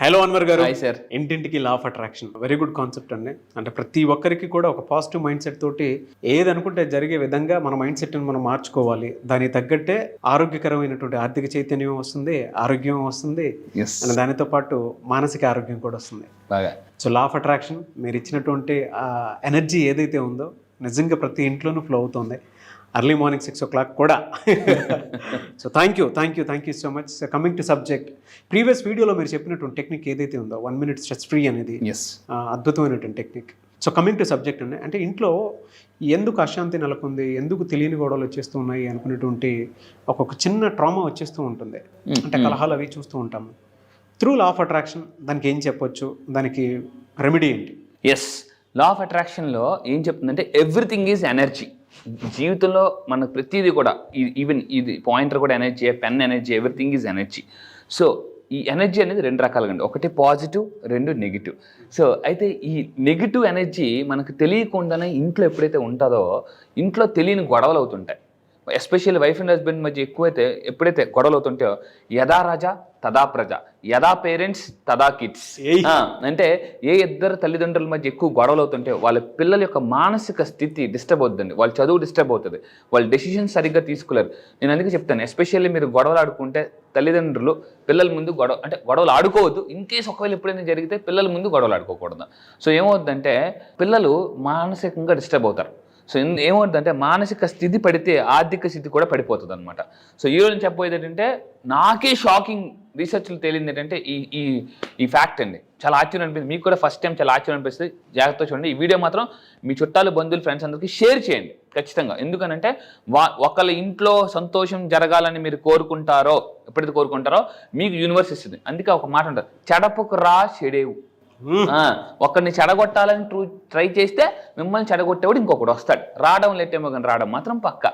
Hello Anwar గారు. Hi sir. ఇంటింటికి law of attraction very good concept అండి. అంటే ప్రతి ఒక్కరికి కూడా ఒక పాజిటివ్ మైండ్ సెట్ తోటి ఏది అనుకుంటే జరిగే విధంగా మన మైండ్ సెట్ని మనం మార్చుకోవాలి. దానికి తగ్గట్టే ఆరోగ్యకరమైనటువంటి ఆర్థిక చైతన్యం వస్తుంది, ఆరోగ్యం వస్తుంది, అండ్ దానితో పాటు మానసిక ఆరోగ్యం కూడా వస్తుంది బాగా. సో లా ఆఫ్ అట్రాక్షన్ మీరు ఇచ్చినటువంటి ఎనర్జీ ఏదైతే ఉందో నిజంగా ప్రతి ఇంట్లోనూ ఫ్లో అవుతుంది. ఎర్లీ మార్నింగ్ 6 o'clock కూడా. So thank you so much. Coming to subject, previous వీడియోలో మీరు చెప్పినటువంటి టెక్నిక్ ఏదైతే ఉందో 1 minute స్ట్రెస్ ఫ్రీ అనేది అద్భుతమైనటువంటి technique. So coming to subject అండి, అంటే ఇంట్లో ఎందుకు అశాంతి నెలకొంది, ఎందుకు తెలియని గొడవలు వచ్చేస్తూ ఉన్నాయి అనుకునేటువంటి ఒక్కొక్క చిన్న ట్రామా వచ్చేస్తూ ఉంటుంది. అంటే కలహాలు అవి చూస్తూ ఉంటాము. త్రూ లా ఆఫ్ అట్రాక్షన్ దానికి ఏం చెప్పొచ్చు, దానికి రెమెడీ ఏంటి? ఎస్, లా ఆఫ్ అట్రాక్షన్లో ఏం చెప్తుందంటే ఎవ్రీథింగ్ ఈజ్ ఎనర్జీ. జీవితంలో మనకు ప్రతిదీ కూడా, ఈవెన్ ఇది పాయింటర్ కూడా energy, pen energy, everything is energy. So ఈ ఎనర్జీ అనేది 2 రకాలుగా అండి. ఒకటి పాజిటివ్, 2 నెగిటివ్. సో అయితే ఈ నెగిటివ్ ఎనర్జీ మనకు తెలియకుండానే ఇంట్లో ఎప్పుడైతే ఉంటుందో ఇంట్లో తెలియని గొడవలు అవుతుంటాయి. ఎస్పెషల్లీ వైఫ్ అండ్ హస్బెండ్ మధ్య ఎక్కువైతే ఎప్పుడైతే గొడవలు అవుతుంటాయో యథా రాజా తదా ప్రజ, యథా పేరెంట్స్ తదా కిడ్స్. అంటే ఏ ఇద్దరు తల్లిదండ్రుల మధ్య ఎక్కువ గొడవలు అవుతుంటే వాళ్ళ పిల్లల యొక్క మానసిక స్థితి డిస్టర్బ్ అవుతుందండి, వాళ్ళ చదువు డిస్టర్బ్ అవుతుంది, వాళ్ళ డెసిషన్ సరిగ్గా తీసుకోలేరు. నేను అందుకే చెప్తాను, ఎస్పెషల్లీ మీరు గొడవలు ఆడుకుంటే తల్లిదండ్రులు పిల్లల ముందు గొడవలు ఆడుకోవద్దు. ఇన్ కేసు ఒకవేళ ఎప్పుడైనా జరిగితే పిల్లల ముందు గొడవలు ఆడుకోకూడదు. సో ఏమవుతుందంటే పిల్లలు మానసికంగా డిస్టర్బ్ అవుతారు. సో ఏమవుతుందంటే మానసిక స్థితి పడితే ఆర్థిక స్థితి కూడా పడిపోతుంది అనమాట. సో ఈ రోజు చెప్పబోయేది ఏంటంటే నాకే షాకింగ్ రీసెర్చ్లు తేలింది ఏంటంటే ఈ ఫ్యాక్ట్ అండి. చాలా ఆశ్చర్యం అనిపిస్తుంది, మీకు కూడా ఫస్ట్ టైం చాలా ఆశ్చర్యం అనిపిస్తుంది. జాగ్రత్తగా చూడండి. ఈ వీడియో మాత్రం మీ చుట్టాలు, బంధువులు, ఫ్రెండ్స్ అందరికీ షేర్ చేయండి ఖచ్చితంగా. ఎందుకనంటే ఒకళ్ళ ఇంట్లో సంతోషం జరగాలని మీరు కోరుకుంటారో, ఎప్పుడైతే కోరుకుంటారో మీకు యూనివర్స్ ఇస్తుంది. అందుకే ఒక మాట ఉంటుంది, చెడపకు రా చెడేవు. ఒకరిని చెడగొట్టాలని ట్రై చేస్తే మిమ్మల్ని చెడగొట్టేవాడు ఇంకొకటి వస్తాడు. రావడం లేటేమో కానీ రావడం మాత్రం పక్క.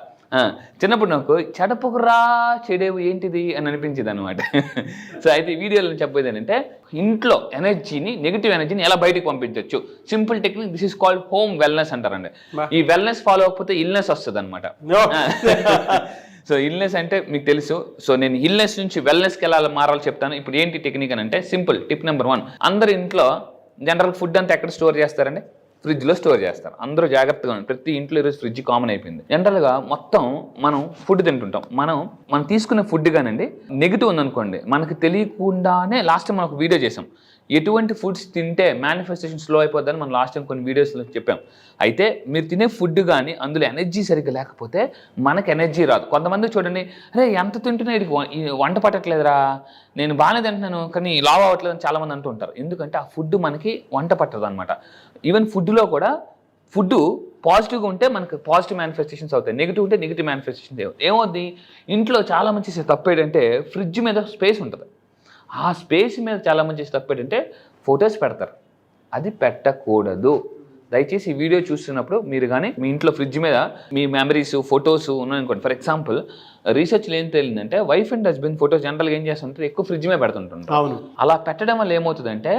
చిన్నప్పుడు నాకు చెడపకురా చెడేవు ఏంటిది అని అనిపించింది అనమాట. సో అయితే ఈ వీడియోలో చెప్పేది ఏంటంటే ఇంట్లో ఎనర్జీని, నెగిటివ్ ఎనర్జీని ఎలా బయటకు పంపించవచ్చు. Simple technique, this is called home wellness అంటారండి. ఈ వెల్నెస్ ఫాలో అవ్వకపోతే ఇల్నెస్ వస్తుంది అనమాట. సో ఇల్నెస్ అంటే మీకు తెలుసు. సో నేను ఇల్నెస్ నుంచి వెల్నెస్కి ఎలా మారాలో చెప్తాను. ఇప్పుడు ఏంటి టెక్నిక్ అని అంటే సింపుల్. టిప్ నెంబర్ 1, అందరి ఇంట్లో జనరల్ ఫుడ్ అంతా ఎక్కడ స్టోర్ చేస్తారండి? ఫ్రిడ్జ్లో స్టోర్ చేస్తారు. అందరూ జాగ్రత్తగా ఉంది. ప్రతి ఇంట్లో ఈరోజు ఫ్రిడ్జ్ కామన్ అయిపోయింది. జనరల్గా మొత్తం మనం ఫుడ్ తింటుంటాం. మనం తీసుకునే ఫుడ్ కానండి నెగిటివ్ ఉందనుకోండి, మనకు తెలియకుండానే లాస్ట్ టైం మనం ఒక వీడియో చేసాం, ఎటువంటి ఫుడ్స్ తింటే మేనిఫెస్టేషన్ స్లో అయిపోద్దని మనం లాస్ట్ టైం కొన్ని వీడియోస్లో చెప్పాం. అయితే మీరు తినే ఫుడ్ కానీ అందులో ఎనర్జీ సరిగ్గా లేకపోతే మనకు ఎనర్జీ రాదు. కొంతమంది చూడండి, అరే ఎంత తింటున్నా ఇది వంట పట్టట్లేదురా, నేను బాగానే తింటున్నాను కానీ లావ్ అవ్వట్లేదు అని చాలామంది అంటూ ఉంటారు. ఎందుకంటే ఆ ఫుడ్ మనకి వంట పట్టదు అనమాట. ఈవెన్ ఫుడ్లో కూడా ఫుడ్ పాజిటివ్గా ఉంటే మనకు పాజిటివ్ మేనిఫెస్టేషన్స్ అవుతాయి, నెగిటివ్ ఉంటే నెగిటివ్ మేనిఫెస్టేషన్స్ ఏమవుద్ది. ఇంట్లో చాలామంది చేసే తప్పు ఏంటంటే ఫ్రిడ్జ్ మీద స్పేస్ ఉంటుంది. ఆ స్పేస్ మీద చాలామంది చేసే తప్పు ఏంటంటే ఫొటోస్ పెడతారు. అది పెట్టకూడదు. దయచేసి ఈ వీడియో చూస్తున్నప్పుడు మీరు కానీ మీ ఇంట్లో ఫ్రిడ్జ్ మీద మీ మెమరీస్, ఫొటోస్ ఉన్నాయనుకోండి. ఫర్ ఎగ్జాంపుల్ రీసెర్చ్లో ఏం తెలియదంటే వైఫ్ అండ్ హస్బెండ్ ఫొటోస్ జనరల్గా ఏం చేస్తుంటారు, ఎక్కువ ఫ్రిడ్జ్ మీద పెడుతుంటారు. అవును. అలా పెట్టడం వల్ల ఏమవుతుందంటే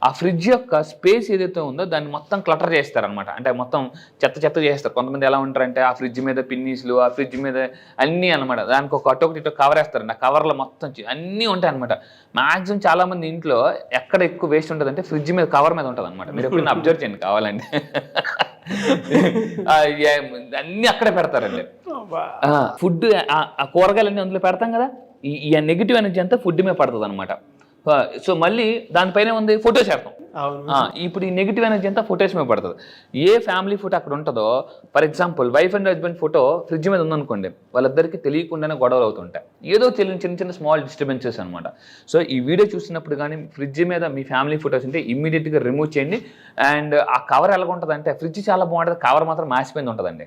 ఆ ఫ్రిడ్జ్ యొక్క స్పేస్ ఏదైతే ఉందో దాన్ని మొత్తం క్లటర్ చేస్తారనమాట. అంటే మొత్తం చెత్త చేస్తారు. కొంతమంది ఎలా ఉంటారంటే ఆ ఫ్రిడ్జ్ మీద పిన్నీస్లు, ఆ ఫ్రిడ్జ్ మీద అన్నీ అనమాట. దానికి అటొకటి ఇటో కవర్ వేస్తారండి. ఆ కవర్లో మొత్తం అన్నీ ఉంటాయి అనమాట. మ్యాక్సిమం చాలామంది ఇంట్లో ఎక్కడ ఎక్కువ వేస్ట్ ఉంటుంది అంటే ఫ్రిడ్జ్ మీద కవర్ మీద ఉంటుంది అనమాట. మీరు ఎప్పుడైనా అబ్జర్వ్ చేయండి కావాలంటే. అన్నీ అక్కడే పెడతారండి. ఫుడ్, ఆ కూరగాయలన్నీ అందులో పెడతాం కదా, ఈ నెగిటివ్ ఎనర్జీ అంతా ఫుడ్ మీద పడుతుంది అనమాట. సో మళ్ళీ దానిపైన ఉంది ఫొటోస్ వేస్తాం. ఇప్పుడు ఈ నెగిటివ్ ఎనర్జీ అంతా ఫొటోస్ మీద పడుతుంది. ఏ ఫ్యామిలీ ఫోటో అక్కడ ఉంటుందో, for example wife and husband photo fridge మీద ఉందనుకోండి, వాళ్ళిద్దరికి తెలియకుండానే గొడవలు అవుతుంటాయి. ఏదో తెలియని చిన్న స్మాల్ డిస్టర్బెన్సెస్ అనమాట. సో ఈ వీడియో చూసినప్పుడు కానీ ఫ్రిడ్జ్ మీద మీ ఫ్యామిలీ ఫోటోస్ ఉంటే ఇమ్మీడియట్గా రిమూవ్ చేయండి. అండ్ ఆ కవర్ ఎలా ఉంటుంది అంటే ఫ్రిడ్జ్ చాలా బాగుంటుంది, కవర్ మాత్రం మాసిపోయింది ఉంటుందండి.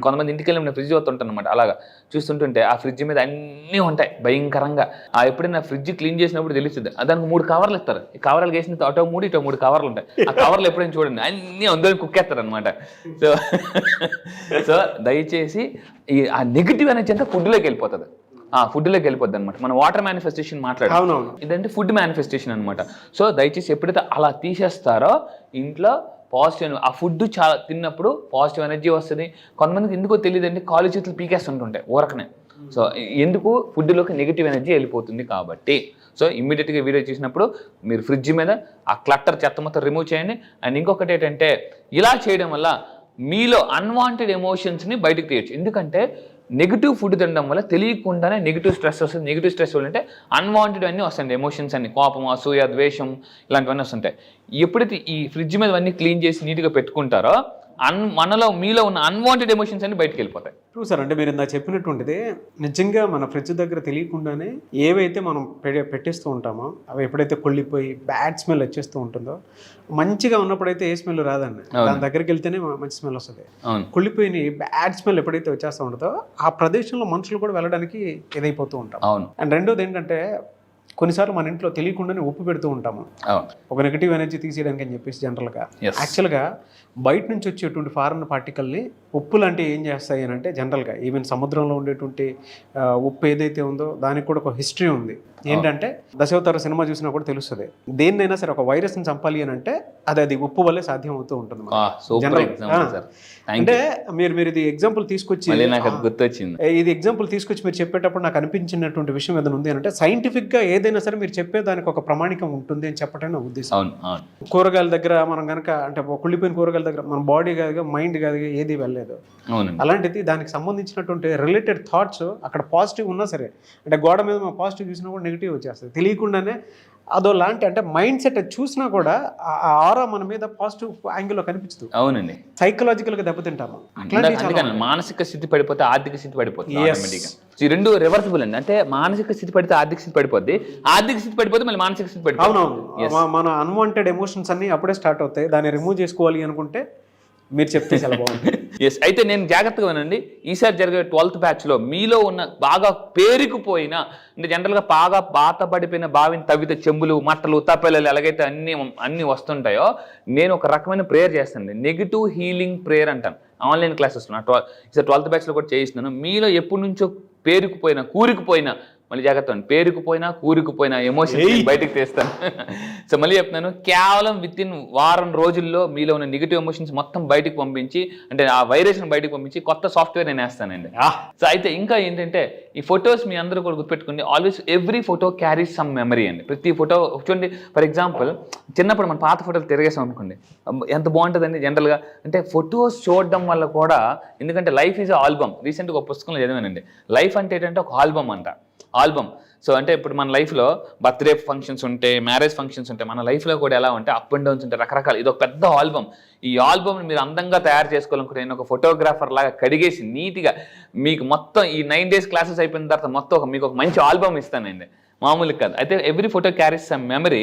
కొంతమంది ఇంటికి వెళ్ళి నేను ఫ్రిడ్జ్ వస్తుంటాను అనమాట. అలాగా చూస్తుంటుంటే ఆ ఫ్రిడ్జ్ మీద అన్నీ ఉంటాయి భయంకరంగా. ఎప్పుడైనా ఫ్రిడ్జ్ క్లీన్ చేసినప్పుడు తెలుస్తుంది. దానికి 3 కవర్లు ఇస్తారు. ఈ కవర్లు వేసిన అటో 3 ఇటో 3 కవర్లు ఉంటాయి. ఆ కవర్లు ఎప్పుడైనా చూడండి అన్నీ అందరిని కుక్కేస్తారు అనమాట. సో దయచేసి ఆ నెగిటివ్ ఎనర్జీ అంతా ఫుడ్లోకి వెళ్ళిపోతుంది. ఫుడ్లోకి వెళ్ళిపోద్ది అనమాట. మనం వాటర్ మేనిఫెస్టేషన్ మాట్లాడాం, ఇదంటే ఫుడ్ మేనిఫెస్టేషన్ అనమాట. సో దయచేసి ఎప్పుడైతే అలా తీసేస్తారో ఇంట్లో పాజిటివ్, ఆ ఫుడ్ చాలా తిన్నప్పుడు పాజిటివ్ ఎనర్జీ వస్తుంది. కొంతమందికి ఎందుకో తెలియదండి, కాలు చేతులు పీకేస్తుంటుంటాయి ఊరకనే. సో ఎందుకు ఫుడ్లోకి నెగిటివ్ ఎనర్జీ వెళ్ళిపోతుంది కాబట్టి. సో ఇమ్మీడియట్గా వీడియో చూసినప్పుడు మీరు ఫ్రిడ్జ్ మీద ఆ క్లట్టర్ చెత్త మొత్తం రిమూవ్ చేయండి. అండ్ ఇంకొకటి ఏంటంటే ఇలా చేయడం వల్ల మీలో అన్వాంటెడ్ ఎమోషన్స్ని బయటకు తీయచ్చు. ఎందుకంటే నెగిటివ్ ఫుడ్ తినడం వల్ల తెలియకుండానే నెగిటివ్ స్ట్రెస్ వస్తుంది. నెగిటివ్ స్ట్రెస్ వల్ల అంటే అన్వాంటెడ్ అన్నీ వస్తాయి, ఎమోషన్స్ అన్ని, కోపం, అసూయ, ద్వేషం ఇలాంటివన్నీ వస్తుంటాయి. ఎప్పుడైతే ఈ ఫ్రిడ్జ్ మీద అన్నీ క్లీన్ చేసి నీట్గా పెట్టుకుంటారో మీలో ఉన్న అన్వాంటెడ్ ఎమోషన్స్ అన్ని బయటకు వెళ్ళిపోతాయి. True sir. అంటే మీరు ఇందా చెప్పినటువంటిది నిజంగా మన ఫ్రిడ్జ్ దగ్గర తెలియకుండానే ఏవైతే మనం పెట్టేస్తూ ఉంటామో అవి ఎప్పుడైతే కొళ్ళిపోయి బ్యాడ్ స్మెల్ వచ్చేస్తూ ఉంటుందో, మంచిగా ఉన్నప్పుడైతే ఏ స్మెల్ రాదండి, దాని దగ్గరికి వెళ్తేనే మంచి స్మెల్ వస్తుంది. కొళ్ళిపోయిన బ్యాడ్ స్మెల్ ఎప్పుడైతే వచ్చేస్తూ ఉంటుందో ఆ ప్రదేశంలో మనుషులు కూడా వెళ్ళడానికి ఇదైపోతూ ఉంటాం. అండ్ రెండోది ఏంటంటే కొన్నిసార్లు మన ఇంట్లో తెలియకుండానే ఉప్పు పెడుతూ ఉంటాము ఒక నెగిటివ్ ఎనర్జీ తీసేయడానికి అని చెప్పేసి. జనరల్గా యాక్చువల్గా బయట నుంచి వచ్చేటువంటి ఫారెన్ పార్టికల్ని ఉప్పు లాంటివి ఏం చేస్తాయి అని అంటే, జనరల్గా ఈవెన్ సముద్రంలో ఉండేటువంటి ఉప్పు ఏదైతే ఉందో దానికి కూడా ఒక హిస్టరీ ఉంది. ఏంటంటే దశావతార సినిమా చూసినా కూడా తెలుస్తుంది, దేన్నైనా సరే ఒక వైరస్ని చంపాలి అని అంటే అది ఉప్పు వల్లే సాధ్యం అవుతూ ఉంటుంది. అంటే మీరు ఇది ఎగ్జాంపుల్ తీసుకొచ్చి ఇది ఎగ్జాంపుల్ తీసుకొచ్చి మీరు చెప్పేటప్పుడు నాకు అనిపించినటువంటి విషయం ఏదైనా ఉంది అంటే, సైంటిఫిక్గా ఏదైనా సరే మీరు చెప్పేదానికి ఒక ప్రమాణికం ఉంటుంది అని చెప్పటమే నా ఉద్దేశం. కూరగాయల దగ్గర మనం కనుక అంటే కుళ్ళిపోయిన కూరగాయల దగ్గర మన బాడీ కాదుగా మైండ్ కాదుగా ఏది వెళ్ళలేదు. అలాంటిది దానికి సంబంధించినటువంటి రిలేటెడ్ థాట్స్ అక్కడ పాజిటివ్ ఉన్నా సరే, అంటే గోడ మీద మనం పాజిటివ్ చూసినా కూడా నెగిటివ్ వచ్చేస్తుంది తెలియకుండానే. అదో లాంటి అంటే మైండ్ సెట్ చూసినా కూడా ఆ ఆరా మన మీద పాజిటివ్ యాంగిల్లో కనిపించదు. అవునండి, సైకలాజికల్ గా దెబ్బతింటాము. మానసిక స్థితి పడిపోతే ఆర్థిక స్థితి పడిపోతుంది. ఈ రెండు రివర్సిబుల్ అండి. అంటే మానసిక స్థితి పడితే ఆర్థిక స్థితి పడిపోద్ది, ఆర్థిక స్థితి పడిపోతే మళ్ళీ మానసిక స్థితి పడిపోతుంది. అవునవును, మన అన్వాంటెడ్ ఎమోషన్స్ అన్ని అప్పుడే స్టార్ట్ అవుతాయి. దాన్ని రిమూవ్ చేసుకోవాలి అనుకుంటే మీరు చెప్తే చాలా బాగుంటుంది. ఎస్, అయితే నేను జాగ్రత్తగా వినండి. ఈసారి జరిగే 12th బ్యాచ్లో మీలో ఉన్న బాగా పేరుకుపోయిన, అంటే జనరల్గా బాగా బాత పడిపోయిన బావిని తవ్వితే చెంబులు, మట్టలు, తప్పెలలు ఎలాగైతే అన్నీ వస్తుంటాయో, నేను ఒక రకమైన ప్రేయర్ చేస్తాను, నెగిటివ్ హీలింగ్ ప్రేయర్ అంటాను. ఆన్లైన్ క్లాసెస్ ఈసారి 12th బ్యాచ్లో కూడా చేయిస్తున్నాను. మీలో ఎప్పటి నుంచో పేరుకుపోయిన, కూరుకుపోయిన, మళ్ళీ జాగ్రత్త, పేరుకుపోయినా కూరుకుపోయిన ఎమోషన్స్ బయటకు తీస్తాను. సో మళ్ళీ చెప్తున్నాను, కేవలం విత్ ఇన్ వారం రోజుల్లో మీలో ఉన్న నెగిటివ్ ఎమోషన్స్ మొత్తం బయటకు పంపించి, అంటే ఆ వైరస్ని బయటకు పంపించి కొత్త సాఫ్ట్వేర్ నేను వేస్తానండి. సో అయితే ఇంకా ఏంటంటే ఈ ఫొటోస్ మీ అందరూ కూడా గుర్తుపెట్టుకోండి, always every photo carries some memory అండి. ప్రతి ఫోటో చూడండి, ఫర్ ఎగ్జాంపుల్ చిన్నప్పుడు మన పాత ఫోటోలు తిరిగేసాం అనుకోండి, ఎంత బాగుంటుందండి జనరల్గా. అంటే ఫొటోస్ చూడడం వల్ల కూడా, ఎందుకంటే లైఫ్ ఈజ్ ఆల్బమ్. రీసెంట్గా ఒక పుస్తకంలో చదివానండి, లైఫ్ అంటే ఏంటంటే ఒక ఆల్బమ్ అంట, ఆల్బమ్. సో అంటే ఇప్పుడు మన లైఫ్లో బర్త్డే ఫంక్షన్స్ ఉంటాయి, మ్యారేజ్ ఫంక్షన్స్ ఉంటాయి, మన లైఫ్లో కూడా ఎలా ఉంటాయి, అప్ అండ్ డౌన్స్ ఉంటాయి, రకరకాల. ఇది ఒక పెద్ద ఆల్బమ్. ఈ ఆల్బమ్ని మీరు అందంగా తయారు చేసుకోవాలనుకుంటే, నేను ఒక ఫోటోగ్రాఫర్ లాగా కడిగేసి నీట్గా మీకు మొత్తం ఈ 9 days క్లాసెస్ అయిపోయిన తర్వాత మొత్తం మీకు ఒక మంచి ఆల్బమ్ ఇస్తానండి, మామూలుగా కాదు. అయితే every photo carries some memory.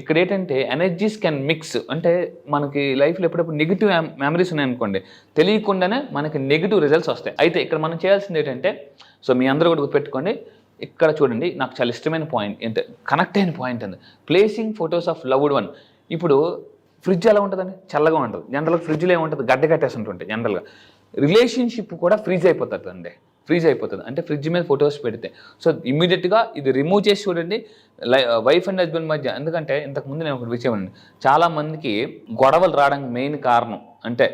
ఇక్కడ ఏంటంటే ఎనర్జీస్ కెన్ మిక్స్. అంటే మనకి లైఫ్లో ఎప్పుడప్పుడు నెగిటివ్ మెమరీస్ ఉన్నాయనుకోండి, తెలియకుండానే మనకి నెగిటివ్ రిజల్ట్స్ వస్తాయి. అయితే ఇక్కడ మనం చేయాల్సింది ఏంటంటే, సో మీ అందరూ కూడా గుర్తుపెట్టుకోండి, ఇక్కడ చూడండి, నాకు చాలా ఇష్టమైన పాయింట్ ఏంటంటే, కనెక్ట్ అయిన పాయింట్ అండి, placing photos of loved one. ఇప్పుడు ఫ్రిడ్జ్ ఎలా ఉంటుందండి, చల్లగా ఉంటుంది. జనరల్గా ఫ్రిడ్జ్లో ఏముంటుంది, గడ్డ కట్టేస్తుంటుంటాయి. జనరల్గా రిలేషన్షిప్ కూడా ఫ్రీజ్ అయిపోతుంది అండి, ఫ్రీజ్ అయిపోతుంది. అంటే ఫ్రిడ్జ్ మీద ఫొటోస్ పెడితే, సో ఇమ్మీడియట్గా ఇది రిమూవ్ చేసి చూడండి వైఫ్ అండ్ హస్బెండ్ మధ్య. ఎందుకంటే ఇంతకుముందు నేను ఒకటి విషయం అండి, చాలామందికి గొడవలు రావడానికి మెయిన్ కారణం అంటే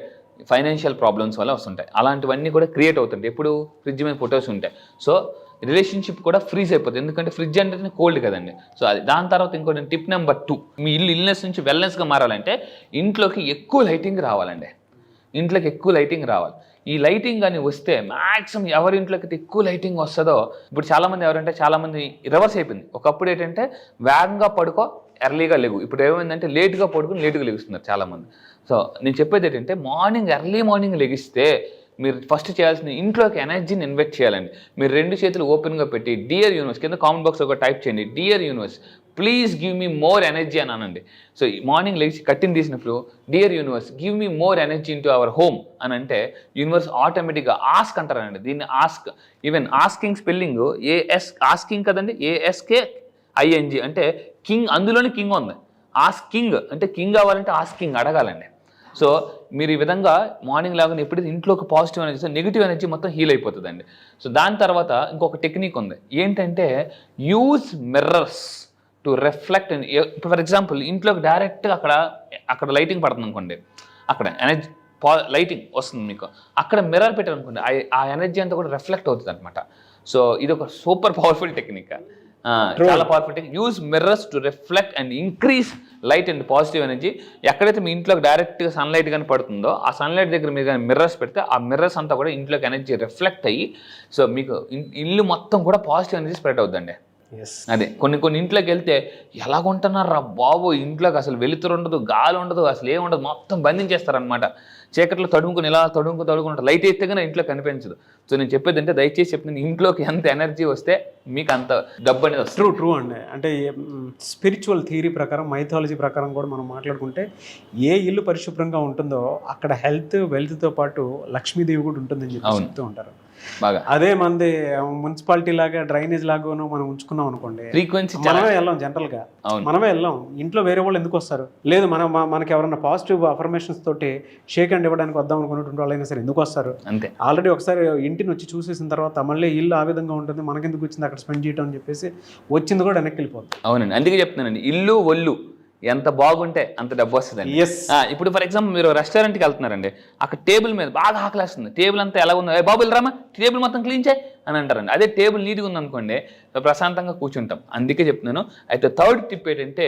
ఫైనాన్షియల్ ప్రాబ్లమ్స్ వల్ల వస్తుంటాయి. అలాంటివన్నీ కూడా క్రియేట్ అవుతుంటాయి ఎప్పుడు ఫ్రిడ్జ్ మీద ఫొటోస్ ఉంటాయి. సో రిలేషన్షిప్ కూడా ఫ్రీజ్ అయిపోతుంది, ఎందుకంటే ఫ్రిడ్జ్ అంటేనే కోల్డ్ కదండి. సో అది. దాని తర్వాత ఇంకోటి టిప్ నెంబర్ 2, మీ ఇల్లు ఇల్నెస్ నుంచి వెల్నెస్గా మారాలంటే ఇంట్లోకి ఎక్కువ లైటింగ్ రావాలండి. ఇంట్లోకి ఎక్కువ లైటింగ్ రావాలి. ఈ లైటింగ్ అని వస్తే మ్యాక్సిమం ఎవరి ఇంట్లోకి ఎక్కువ లైటింగ్ వస్తుందో, ఇప్పుడు చాలామంది ఎవరంటే చాలామంది రివర్స్ అయిపోయింది. ఒకప్పుడు ఏంటంటే వేగంగా పడుకో ఎర్లీగా లేవు, ఇప్పుడు ఏమైందంటే లేట్గా పడుకుని లేటుగా లెగుస్తున్నారు చాలామంది. సో నేను చెప్పేది ఏంటంటే, ఎర్లీ మార్నింగ్ లెగిస్తే మీరు ఫస్ట్ చేయాల్సిన ఇంట్లోకి ఎనర్జీని ఇన్వెస్ట్ చేయాలండి. మీరు 2 చేతులు ఓపెన్గా పెట్టి డియర్ యూనివర్స్ కింద కామెంట్ బాక్స్లో ఒక టైప్ చేయండి, dear universe please give me more energy అని అనండి. సో మార్నింగ్ లేచి కట్టిన తీసినప్పుడు dear universe give me more energy in to our home అని అంటే, యూనివర్స్ ఆటోమేటిక్గా ఆస్క్ అంటారండి. దీన్ని ask, even asking spelling asking కదండి, ASKING అంటే కింగ్, అందులోనే కింగ్ ఉంది. ఆస్కింగ్ అంటే కింగ్ అవ్వాలంటే ఆస్కింగ్ అడగాలండి. సో మీరు ఈ విధంగా మార్నింగ్ లాగా ఎప్పుడైతే ఇంట్లోకి పాజిటివ్ ఎనర్జీ, నెగిటివ్ ఎనర్జీ మొత్తం హీల్ అయిపోతుందండి. సో దాని తర్వాత ఇంకొక టెక్నిక్ ఉంది, ఏంటంటే యూజ్ మిర్రర్స్ టు రిఫ్లెక్ట్. ఇప్పుడు ఫర్ ఎగ్జాంపుల్ ఇంట్లోకి డైరెక్ట్గా అక్కడ లైటింగ్ పడుతుంది అనుకోండి, అక్కడ ఎనర్జీ లైటింగ్ వస్తుంది మీకు, అక్కడ మిర్రర్ పెట్టారు అనుకోండి, ఆ ఎనర్జీ అంతా కూడా రిఫ్లెక్ట్ అవుతుంది అనమాట. సో ఇది ఒక సూపర్ పవర్ఫుల్ టెక్నిక్, చాలా powerful technique. Use mirrors to reflect and increase light and positive energy. ఎక్కడైతే మీ ఇంట్లోకి డైరెక్ట్గా సన్లైట్ కానీ పడుతుందో ఆ సన్లైట్ దగ్గర మీరు కానీ మిర్రర్స్ పెడితే ఆ మిర్రర్స్ అంతా కూడా ఇంట్లోకి ఎనర్జీ రిఫ్లెక్ట్ అయ్యి సో మీకు ఇల్లు మొత్తం కూడా పాజిటివ్ ఎనర్జీ స్ప్రెడ్ అవుతుందండి. అదే కొన్ని ఇంట్లోకి వెళ్తే ఎలాగుంటున్నారు రా బాబు, ఇంట్లోకి అసలు వెలుతురు ఉండదు, గాలి ఉండదు, అసలు ఏమి ఉండదు, మొత్తం బంధించేస్తారనమాట. చీకట్లో తడుముకుని ఇలా తడుముకుంటారు, లైట్ అయితే కానీ ఇంట్లో కనిపించదు. సో నేను చెప్పేది అంటే దయచేసి చెప్తున్నాను, ఇంట్లోకి ఎంత ఎనర్జీ వస్తే మీకు అంత డబ్బు అనేది వస్తుంది. ట్రూ అండి. అంటే స్పిరిచువల్ థియరీ ప్రకారం, మైథాలజీ ప్రకారం కూడా మనం మాట్లాడుకుంటే ఏ ఇల్లు పరిశుభ్రంగా ఉంటుందో అక్కడ హెల్త్ వెల్త్తో పాటు లక్ష్మీదేవి కూడా ఉంటుందని చెప్పి చెప్తూ ఉంటారు బాగా. అదే మనది మున్సిపాలిటీ లాగా డ్రైనేజ్ లాగాను మనం ఉంచుకున్నాం అనుకోండి, ఫ్రీక్వెన్సీ మనమే వెళ్ళాం. జనరల్ గా మనమే వెళ్ళాం, ఇంట్లో వేరే వాళ్ళు ఎందుకు వస్తారు? లేదు మనకి ఎవరన్నా పాజిటివ్ అఫర్మేషన్స్ తోటి షేక్ హ్యాండ్ ఇవ్వడానికి వద్దాం అనుకున్నటువంటి వాళ్ళైనా సరే ఎందుకు వస్తారు? అంతే. ఆల్రెడీ ఒకసారి ఇంటిని వచ్చి చూసేసిన తర్వాత మళ్ళీ ఇల్లు ఆ విధంగా ఉంటుంది, మనకెందుకు వచ్చింది అక్కడ స్పెండ్ చేయడం అని చెప్పేసి వచ్చింది కూడా వెనక్కి వెళ్ళిపోతుంది. అవునండి, అందుకే చెప్తున్నానండి, ఇల్లు ఒళ్ళు ఎంత బాగుంటే అంత డబ్బు వస్తుందండి. ఇప్పుడు ఫర్ ఎగ్జాంపుల్ మీరు రెస్టారెంట్కి వెళ్తున్నారండి, అక్కడ టేబుల్ మీద బాగా ఆకలేస్తుంది, టేబుల్ అంతా ఎలా ఉందో, బాబు రామా టేబుల్ మొత్తం క్లీన్ చేయి అని అంటారండి. అదే టేబుల్ నీట్గా ఉందనుకోండి ప్రశాంతంగా కూర్చుంటాం. అందుకే చెప్తున్నాను. అయితే థర్డ్ టిప్ ఏంటంటే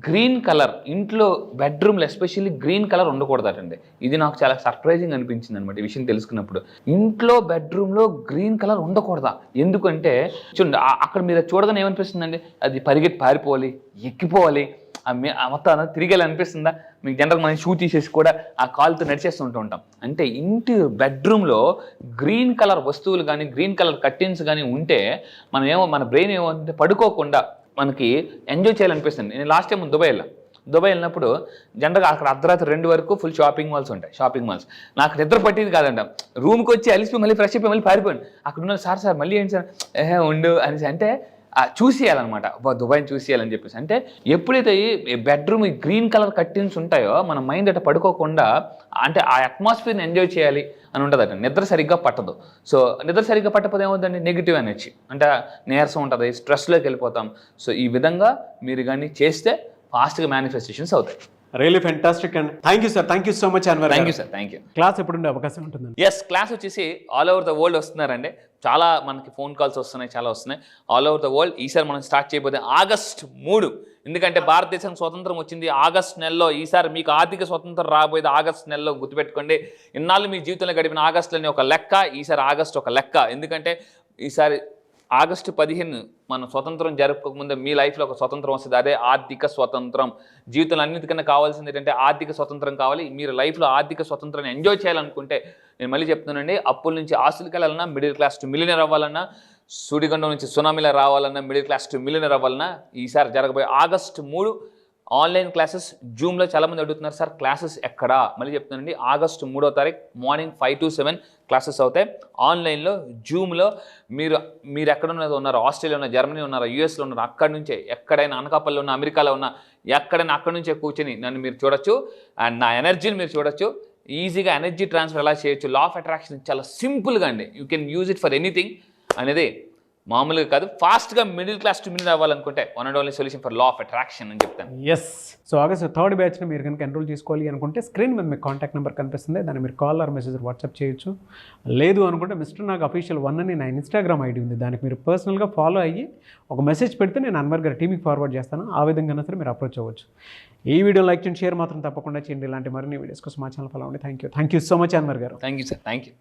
గ్రీన్ కలర్ ఇంట్లో బెడ్రూమ్లో ఎస్పెషల్లీ గ్రీన్ కలర్ ఉండకూడదటండి. ఇది నాకు చాలా సర్ప్రైజింగ్ అనిపించింది అనమాట ఈ విషయం తెలుసుకున్నప్పుడు. ఇంట్లో బెడ్రూమ్లో గ్రీన్ కలర్ ఉండకూడదా? ఎందుకంటే చూడండి అక్కడ మీరు చూడగానే ఏమనిపిస్తుందండి, అది పరిగెత్తి పారిపోవాలి, ఎక్కిపోవాలి, మొత్తం తిరిగేలా అనిపిస్తుందా మీకు? జనరల్ మనం షూ తీసేసి కూడా ఆ కాలుతో నడిచేస్తుంటూ ఉంటాం. అంటే ఇంటి బెడ్రూమ్లో గ్రీన్ కలర్ వస్తువులు కానీ గ్రీన్ కలర్ కర్టెన్స్ కానీ ఉంటే మన బ్రెయిన్ ఏమంటే పడుకోకుండా మనకి ఎంజాయ్ చేయాలనిపిస్తుంది. నేను లాస్ట్ టైం దుబాయ్ వెళ్ళినప్పుడు జనరల్గా అక్కడ అర్ధరాత్రి 2 వరకు ఫుల్ షాపింగ్ మాల్స్ ఉంటాయి. షాపింగ్ మాల్స్ నాకు నిద్ర పట్టేది కాదంట. రూమ్కి వచ్చి అలిసిపోయి మళ్ళీ ఫ్రెష్ అయిపోయి మళ్ళీ పారిపోయాను. అక్కడ ఉన్న సార్ మళ్ళీ ఏంటి సార్ ఉండు అనేసి అంటే చూసేయాలన్నమాట, దుబాయ్ని చూసేయాలని చెప్పేసి. అంటే ఎప్పుడైతే ఈ బెడ్రూమ్ ఈ గ్రీన్ కలర్ కర్టెన్స్ ఉంటాయో మన మైండ్ అట్లా పడుకోకుండా అంటే ఆ అట్మాస్ఫియర్ని ఎంజాయ్ చేయాలి అని ఉంటుందట. నిద్ర సరిగ్గా పట్టదు. సో నిద్ర సరిగ్గా పట్టకపోతే ఏమవుతుందండి, నెగిటివ్ ఎనర్జీ అంటే నీరసం ఉంటుంది, స్ట్రెస్లోకి వెళ్ళిపోతాం. సో ఈ విధంగా మీరు కానీ చేస్తే ఫాస్ట్గా మేనిఫెస్టేషన్స్ అవుతాయి. Really fantastic and thank you sir, thank you so much Anwar. Thank you sir, thank you. Class ఎప్పుడు ఉండే అవకాశం ఉంటుంది? ఎస్, క్లాస్ వచ్చేసి ఆల్ ఓవర్ ద వరల్డ్ వస్తున్నారండి. చాలా మనకి ఫోన్ కాల్స్ వస్తున్నాయి, చాలా వస్తున్నాయి ఆల్ ఓవర్ ద వరల్డ్. ఈసారి మనం స్టార్ట్ చేయబోతే August 3, ఎందుకంటే భారతదేశం స్వతంత్రం వచ్చింది ఆగస్ట్ నెలలో. ఈసారి మీకు ఆర్థిక స్వతంత్రం రాబోయేది ఆగస్ట్ నెలలో, గుర్తుపెట్టుకోండి. ఇన్నాళ్ళు మీ జీవితంలో గడిపిన ఆగస్టులోనే ఒక లెక్క, ఈసారి ఆగస్ట్ ఒక లెక్క. ఎందుకంటే ఈసారి ఆగస్టు 15 మనం స్వతంత్రం జరుపుకోకముందే మీ లైఫ్లో ఒక స్వతంత్రం వస్తుంది, అదే ఆర్థిక స్వతంత్రం. జీవితంలో అన్నిటికన్నా కావాల్సింది ఏంటంటే ఆర్థిక స్వతంత్రం కావాలి. మీరు లైఫ్లో ఆర్థిక స్వతంత్రాన్ని ఎంజాయ్ చేయాలనుకుంటే నేను మళ్ళీ చెప్తున్నానండి, అప్పుల నుంచి ఆస్తులకి వెళ్ళాలన్నా, మిడిల్ క్లాస్ టు మిలియనర్ అవ్వాలన్నా, సుడిగుండం నుంచి సునామీలా రావాలన్నా, మిడిల్ క్లాస్ టు మిలియనర్ అవ్వాలన్నా ఈసారి జరగబోయే August 3 ఆన్లైన్ క్లాసెస్. జూమ్లో చాలామంది అడుగుతున్నారు సార్ క్లాసెస్ ఎక్కడా? మళ్ళీ చెప్తున్నానండి, August 3 మార్నింగ్ 5 to 7 క్లాసెస్ అవుతాయి ఆన్లైన్లో జూమ్లో. మీరు ఎక్కడ ఉన్నారు, ఆస్ట్రేలియా ఉన్నారు, జర్మనీ ఉన్నారు, యూఎస్లో ఉన్నారు, అక్కడి నుంచే ఎక్కడైనా అనకాపల్లిలో ఉన్న, అమెరికాలో ఉన్న, ఎక్కడైనా అక్కడి నుంచే కూర్చొని నన్ను మీరు చూడొచ్చు అండ్ నా ఎనర్జీని మీరు చూడొచ్చు. ఈజీగా ఎనర్జీ ట్రాన్స్ఫర్ ఎలా చేయొచ్చు, లా ఆఫ్ అట్రాక్షన్ చాలా సింపుల్గా అండి. You can use it for anything అనేది మామూలుగా కాదు. ఫాస్ట్గా మిడిల్ క్లాస్ టు మిలియనర్ అవ్వాలనుకుంటే one and only solution for law of attraction అని చెప్తాను. ఎస్. సో August 3 బ్యాచ్ని మీరు కనుక ఎన్రోల్ చేసుకోవాలి అనుకుంటే స్క్రీన్ మీద మీకు కాంటాక్ట్ నెంబర్ కనిపిస్తుంది, దాన్ని మీరు కాల్ ఆర్ మెసేజ్ వాట్సాప్ చేయొచ్చు. లేదు అనుకుంటే మిస్టర్ నాగ్ అఫీషియల్ 1 అని నా ఇన్స్టాగ్రామ్ ఐడి ఉంది, దానికి మీరు పర్సనల్గా ఫాలో అయ్యి ఒక మెసేజ్ పెడితే నేను అన్వర్ గారి టీమ్కి ఫార్వర్డ్ చేస్తాను. ఆ విధంగా సరే మీరు అప్రోచ్ అవ్వచ్చు. ఈ వీడియో లైక్ చేయండి, షేర్ మాత్రం తప్పకుండా చేయండి. ఇలాంటి మరిన్ని వీడియోస్ కోసం మా ఛానల్ ఫాలో అవ్వండి. Thank you so much Anwar గారు. Thank you sir, thank you.